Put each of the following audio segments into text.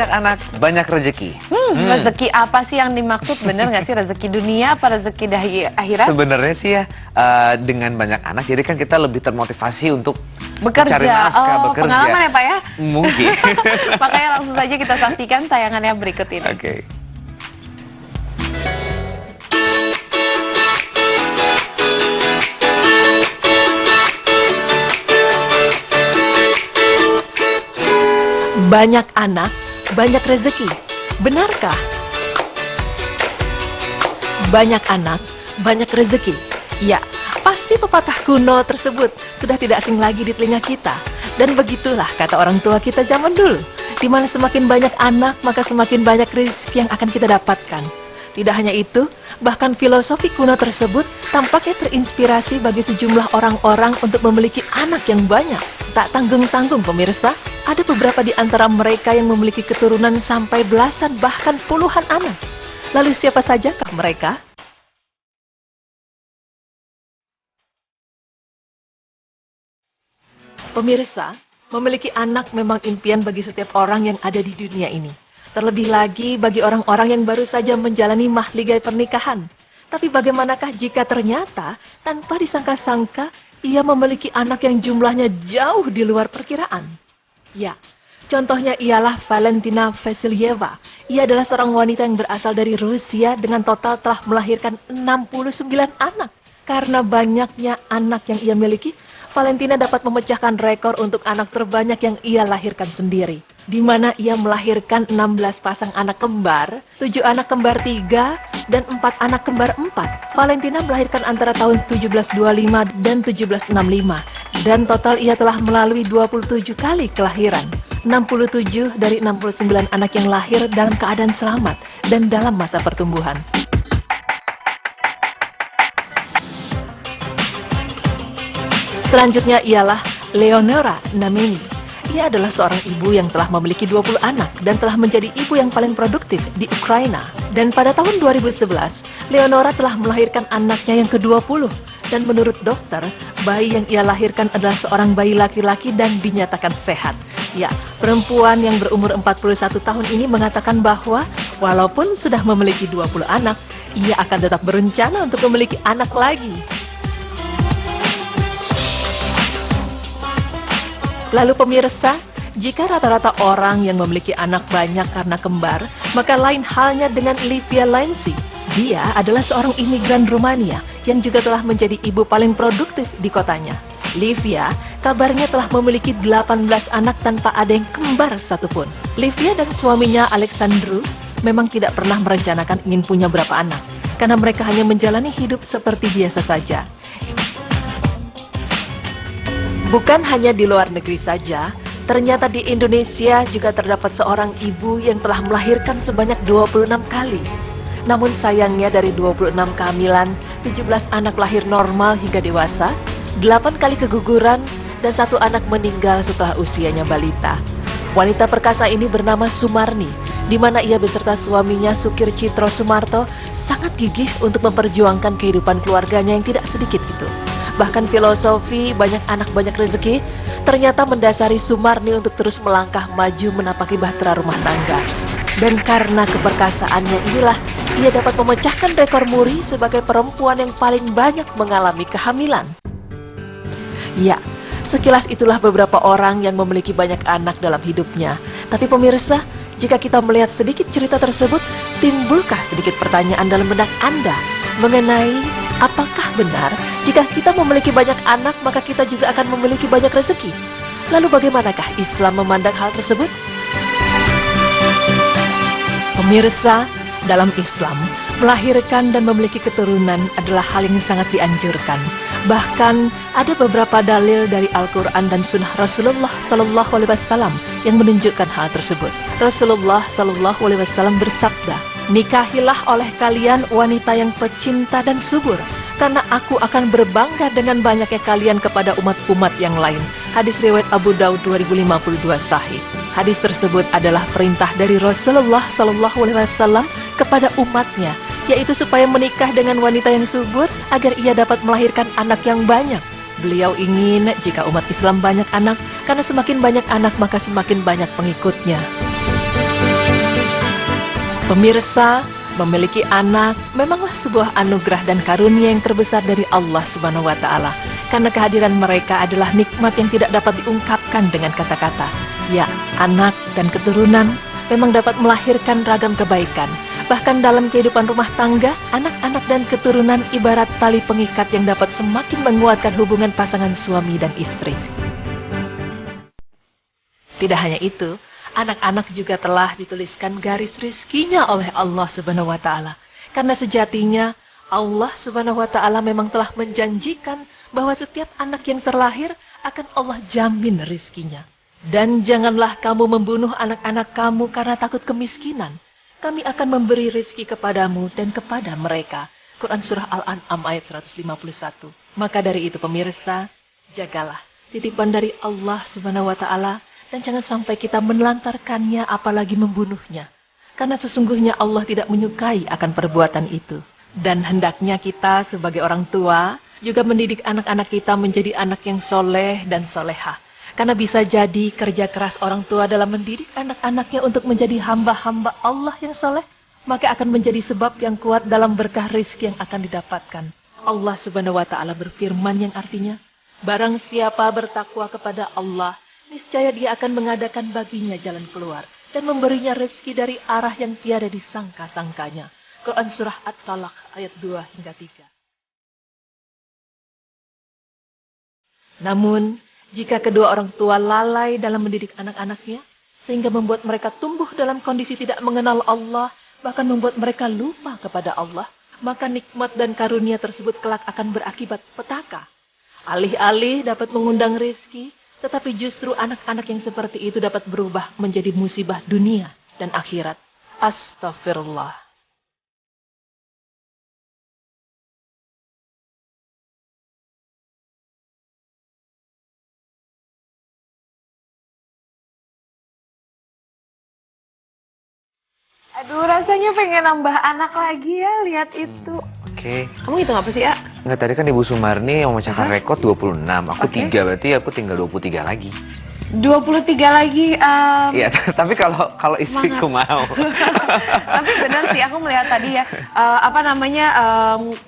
banyak anak, banyak rezeki. Rezeki apa sih yang dimaksud? Bener nggak sih, rezeki dunia apa rezeki akhirat? Sebenarnya sih ya, dengan banyak anak, jadi kan kita lebih termotivasi untuk Bekerja. mencari nafkah, bekerja. Pengalaman ya Pak ya? Mungkin. Makanya langsung saja kita saksikan tayangannya berikut ini. Oke. Banyak anak, banyak rezeki. Benarkah? Banyak anak, banyak rezeki. Ya, pasti pepatah kuno tersebut sudah tidak asing lagi di telinga kita. Dan begitulah kata orang tua kita zaman dulu, di mana semakin banyak anak, maka semakin banyak rezeki yang akan kita dapatkan. Tidak hanya itu, bahkan filosofi kuno tersebut tampaknya terinspirasi bagi sejumlah orang-orang untuk memiliki anak yang banyak. Tak tanggung-tanggung pemirsa, ada beberapa di antara mereka yang memiliki keturunan sampai belasan bahkan puluhan anak. Lalu siapa sajakah mereka? Pemirsa, memiliki anak memang impian bagi setiap orang yang ada di dunia ini. Terlebih lagi bagi orang-orang yang baru saja menjalani mahligai pernikahan. Tapi bagaimanakah jika ternyata tanpa disangka-sangka ia memiliki anak yang jumlahnya jauh di luar perkiraan? Ya, contohnya ialah Valentina Vasilyeva. Ia adalah seorang wanita yang berasal dari Rusia dengan total telah melahirkan 69 anak. Karena banyaknya anak yang ia miliki, Valentina dapat memecahkan rekor untuk anak terbanyak yang ia lahirkan sendiri. Di mana ia melahirkan 16 pasang anak kembar, 7 anak kembar 3, dan 4 anak kembar 4. Valentina melahirkan antara tahun 1725 dan 1765. Dan total ia telah melalui 27 kali kelahiran. 67 dari 69 anak yang lahir dalam keadaan selamat dan dalam masa pertumbuhan. Selanjutnya ialah Leonora Nameni. Ia adalah seorang ibu yang telah memiliki 20 anak dan telah menjadi ibu yang paling produktif di Ukraina. Dan pada tahun 2011, Leonora telah melahirkan anaknya yang ke-20. Dan menurut dokter, bayi yang ia lahirkan adalah seorang bayi laki-laki dan dinyatakan sehat. Ya, perempuan yang berumur 41 tahun ini mengatakan bahwa walaupun sudah memiliki 20 anak, ia akan tetap berencana untuk memiliki anak lagi. Lalu pemirsa, jika rata-rata orang yang memiliki anak banyak karena kembar, maka lain halnya dengan Livia Lensi. Dia adalah seorang imigran Rumania yang juga telah menjadi ibu paling produktif di kotanya. Livia kabarnya telah memiliki 18 anak tanpa ada yang kembar satupun. Livia dan suaminya Alexandru memang tidak pernah merencanakan ingin punya berapa anak, karena mereka hanya menjalani hidup seperti biasa saja. Bukan hanya di luar negeri saja, ternyata di Indonesia juga terdapat seorang ibu yang telah melahirkan sebanyak 26 kali. Namun sayangnya dari 26 kehamilan, 17 anak lahir normal hingga dewasa, 8 kali keguguran, dan 1 anak meninggal setelah usianya balita. Wanita perkasa ini bernama Sumarni, di mana ia beserta suaminya Sukir Citro Sumarto sangat gigih untuk memperjuangkan kehidupan keluarganya yang tidak sedikit itu. Bahkan filosofi banyak anak banyak rezeki ternyata mendasari Sumarni untuk terus melangkah maju menapaki bahtera rumah tangga. Dan karena keperkasaannya inilah ia dapat memecahkan rekor muri sebagai perempuan yang paling banyak mengalami kehamilan. Ya, sekilas itulah beberapa orang yang memiliki banyak anak dalam hidupnya. Tapi pemirsa, jika kita melihat sedikit cerita tersebut, timbulkah sedikit pertanyaan dalam benak Anda mengenai apakah benar jika kita memiliki banyak anak maka kita juga akan memiliki banyak rezeki? Lalu bagaimanakah Islam memandang hal tersebut? Pemirsa, dalam Islam, melahirkan dan memiliki keturunan adalah hal yang sangat dianjurkan. Bahkan ada beberapa dalil dari Al-Quran dan Sunnah Rasulullah SAW yang menunjukkan hal tersebut. Rasulullah SAW bersabda, "Nikahilah oleh kalian wanita yang pecinta dan subur, karena aku akan berbangga dengan banyaknya kalian kepada umat-umat yang lain." Hadis riwayat Abu Daud 2052 sahih. Hadis tersebut adalah perintah dari Rasulullah SAW kepada umatnya, yaitu supaya menikah dengan wanita yang subur agar ia dapat melahirkan anak yang banyak. Beliau ingin jika umat Islam banyak anak, karena semakin banyak anak maka semakin banyak pengikutnya. Pemirsa, memiliki anak memanglah sebuah anugerah dan karunia yang terbesar dari Allah Subhanahu wa Ta'ala. Karena kehadiran mereka adalah nikmat yang tidak dapat diungkapkan dengan kata-kata. Ya, anak dan keturunan memang dapat melahirkan ragam kebaikan. Bahkan dalam kehidupan rumah tangga, anak-anak dan keturunan ibarat tali pengikat yang dapat semakin menguatkan hubungan pasangan suami dan istri. Tidak hanya itu, anak-anak juga telah dituliskan garis rizkinya oleh Allah Subhanahu wa Ta'ala. Karena sejatinya Allah Subhanahu wa Ta'ala memang telah menjanjikan bahwa setiap anak yang terlahir akan Allah jamin rizkinya. Dan janganlah kamu membunuh anak-anak kamu karena takut kemiskinan. Kami akan memberi rizki kepadamu dan kepada mereka. Quran Surah Al-An'am ayat 151. Maka dari itu pemirsa, jagalah titipan dari Allah Subhanahu wa Ta'ala dan jangan sampai kita menelantarkannya apalagi membunuhnya. Karena sesungguhnya Allah tidak menyukai akan perbuatan itu. Dan hendaknya kita sebagai orang tua juga mendidik anak-anak kita menjadi anak yang soleh dan solehah. Karena bisa jadi kerja keras orang tua dalam mendidik anak-anaknya untuk menjadi hamba-hamba Allah yang soleh, maka akan menjadi sebab yang kuat dalam berkah rizki yang akan didapatkan. Allah Subhanahu wa Ta'ala berfirman yang artinya, barang siapa bertakwa kepada Allah, niscaya dia akan mengadakan baginya jalan keluar dan memberinya rezeki dari arah yang tiada disangka-sangkanya. Quran Surah At-Talaq ayat 2 hingga 3. Namun, jika kedua orang tua lalai dalam mendidik anak-anaknya, sehingga membuat mereka tumbuh dalam kondisi tidak mengenal Allah, bahkan membuat mereka lupa kepada Allah, maka nikmat dan karunia tersebut kelak akan berakibat petaka. Alih-alih dapat mengundang rezeki, tetapi justru anak-anak yang seperti itu dapat berubah menjadi musibah dunia dan akhirat. Astaghfirullah. Aduh, rasanya pengen nambah anak lagi ya, lihat itu. Oke. Kamu hitung apa sih, ya? Nggak, tadi kan Ibu Sumarni yang memecahkan rekor 26. Aku Oke. 3, berarti aku tinggal 23 lagi. 23 lagi. Iya, tapi kalau istriku mau. Tapi benar sih, aku melihat tadi ya,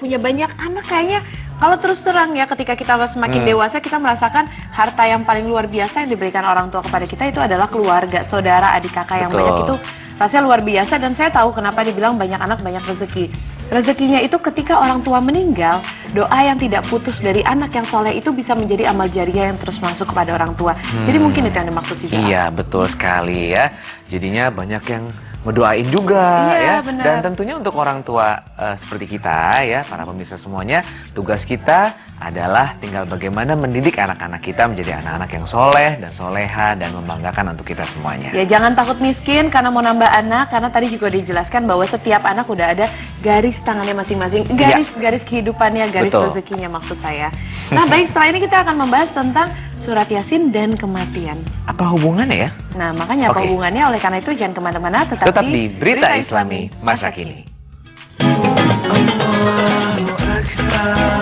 punya banyak anak kayaknya. Kalau terus terang ya, ketika kita semakin dewasa, kita merasakan harta yang paling luar biasa yang diberikan orang tua kepada kita itu adalah keluarga, saudara, adik kakak yang Betul. banyak itu rasanya luar biasa. Dan saya tahu kenapa dibilang banyak anak banyak rezeki. Rezekinya itu ketika orang tua meninggal, doa yang tidak putus dari anak yang soleh itu bisa menjadi amal jariah yang terus masuk kepada orang tua. Jadi mungkin itu yang dimaksud juga. Iya, betul sekali ya. Jadinya banyak yang ngedoain juga Iya, ya. benar. Dan tentunya untuk orang tua seperti kita ya, para pemirsa semuanya, tugas kita adalah tinggal bagaimana mendidik anak-anak kita menjadi anak-anak yang soleh dan soleha dan membanggakan untuk kita semuanya. Ya, jangan takut miskin karena mau nambah anak, karena tadi juga dijelaskan bahwa setiap anak udah ada garis tangannya masing-masing, garis kehidupannya, garis Betul. rezekinya maksud saya. Nah, baik, setelah ini kita akan membahas tentang surat Yasin dan kematian. Apa hubungannya ya? Nah, makanya apa Oke. hubungannya? Oleh karena itu jangan kemana-mana, Tetap di Berita Islami Masa Kini. Allahu Akbar.